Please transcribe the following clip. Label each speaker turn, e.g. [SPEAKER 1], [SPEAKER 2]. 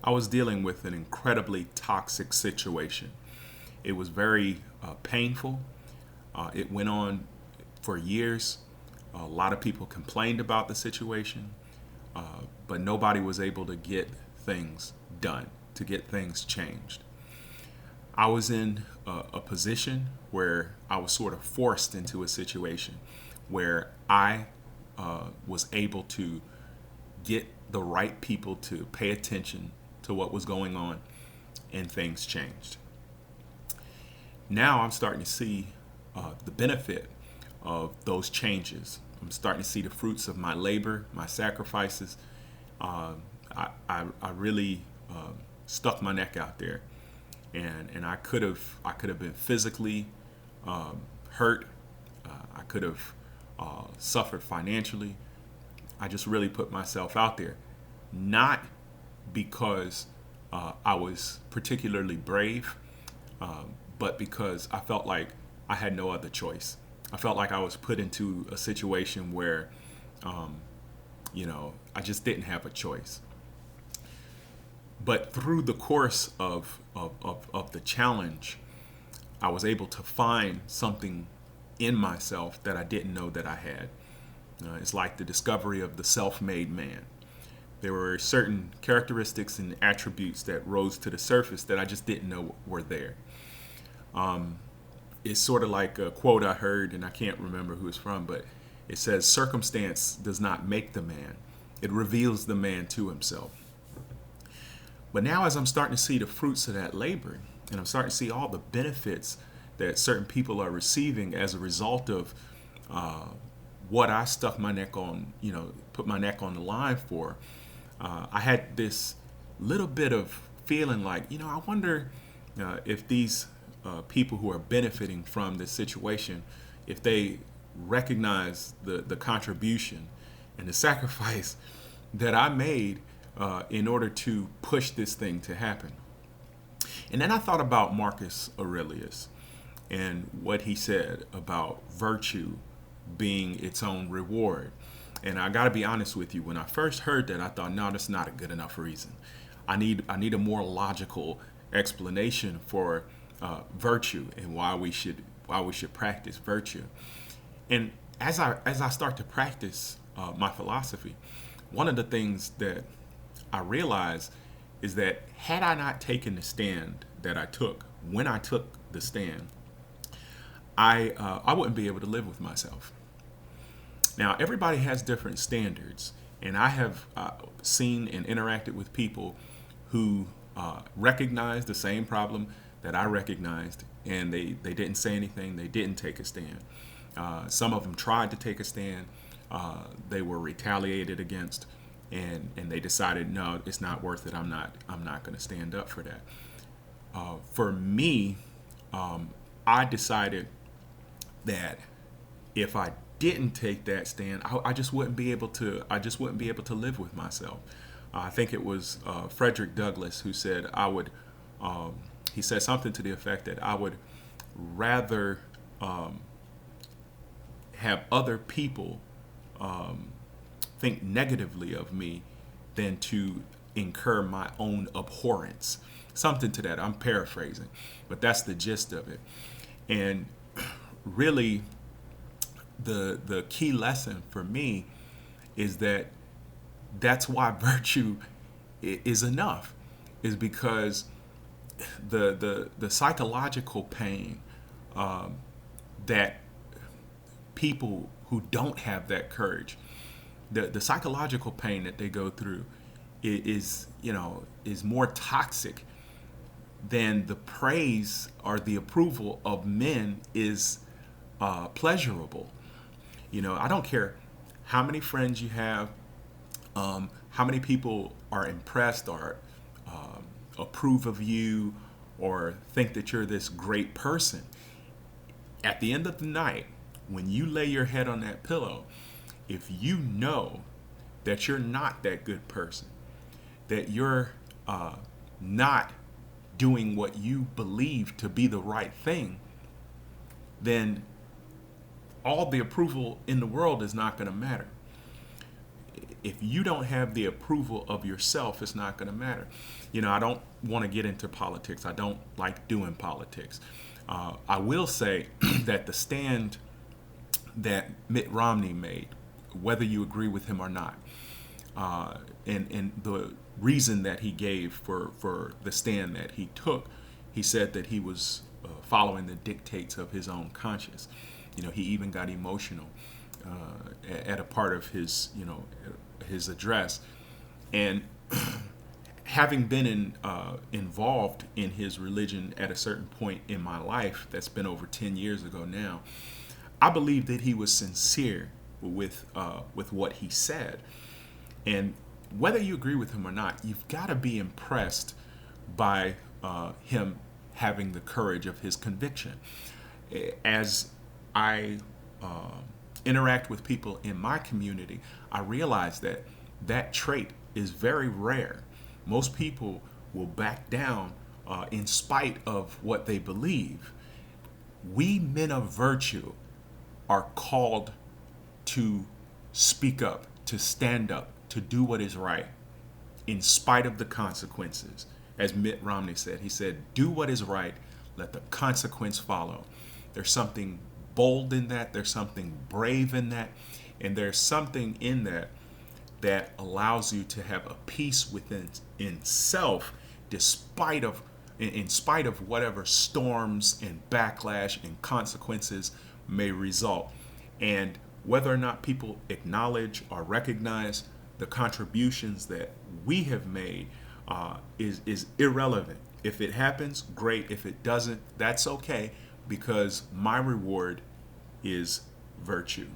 [SPEAKER 1] I was dealing with an incredibly toxic situation. It was very painful. It went on for years. A lot of people complained about the situation, but nobody was able to get things done, to get things changed. I was in a position where I was sort of forced into a situation where I was able to get the right people to pay attention to what was going on, and things changed. Now I'm starting to see the benefit of those changes. I'm starting to see the fruits of my labor, my sacrifices. I really stuck my neck out there, and I could have been physically hurt. I could have suffered financially. I just really put myself out there, not because I was particularly brave, but because I felt like I had no other choice. I felt like I was put into a situation where, I just didn't have a choice. But through the course of the challenge, I was able to find something in myself that I didn't know that I had. It's like the discovery of the self made man. There were certain characteristics and attributes that rose to the surface that I just didn't know were there. It's sort of like a quote I heard, and I can't remember who it's from, but it says, "Circumstance does not make the man, it reveals the man to himself." But now, as I'm starting to see the fruits of that labor, and I'm starting to see all the benefits that certain people are receiving as a result of what I stuck my neck on, put my neck on the line for, I had this little bit of feeling like, I wonder if these people who are benefiting from this situation, if they recognize the contribution and the sacrifice that I made in order to push this thing to happen. And then I thought about Marcus Aurelius and what he said about virtue being its own reward. And I got to be honest with you, when I first heard that, I thought, no, that's not a good enough reason. I need a more logical explanation for virtue and why we should practice virtue. And as I start to practice my philosophy, one of the things that I realized is that had I not taken the stand that I took when I took the stand, I wouldn't be able to live with myself. Now, everybody has different standards, and I have seen and interacted with people who recognize the same problem that I recognized, and they didn't say anything, they didn't take a stand. Some of them tried to take a stand, they were retaliated against, and they decided, no, it's not worth it. I'm not going to stand up for that. For me, I decided that if I didn't take that stand, I just wouldn't be able to. I just wouldn't be able to live with myself. I think it was Frederick Douglass who said I would. He said something to the effect that I would rather have other people think negatively of me than to incur my own abhorrence. Something to that. I'm paraphrasing, but that's the gist of it. And really, the key lesson for me is that that's why virtue is enough, is because the psychological pain that people who don't have that courage, the psychological pain that they go through is more toxic than the praise or the approval of men is pleasurable. I don't care how many friends you have, how many people are impressed or approve of you or think that you're this great person. At the end of the night, when you lay your head on that pillow, if you know that you're not that good person, that you're not doing what you believe to be the right thing, then all the approval in the world is not going to matter. if you don't have the approval of yourself, it's not going to matter. I don't want to get into politics. I don't like doing politics. I will say that the stand that Mitt Romney made, whether you agree with him or not, and the reason that he gave for the stand that he took, he said that he was following the dictates of his own conscience. He even got emotional at a part of his address, and having been involved in his religion at a certain point in my life, that's been over 10 years ago now, I believe that he was sincere with what he said. And whether you agree with him or not, you've got to be impressed by him having the courage of his conviction. As I interact with people in my community, I realize that that trait is very rare. Most people will back down in spite of what they believe. We men of virtue are called to speak up, to stand up, to do what is right, in spite of the consequences. As Mitt Romney said, he said, do what is right, let the consequence follow. There's something bold in that, there's something brave in that, and there's something in that that allows you to have a peace within self, in spite of whatever storms and backlash and consequences may result. And whether or not people acknowledge or recognize the contributions that we have made is irrelevant. If it happens, great. If it doesn't, that's okay, because my reward is virtue.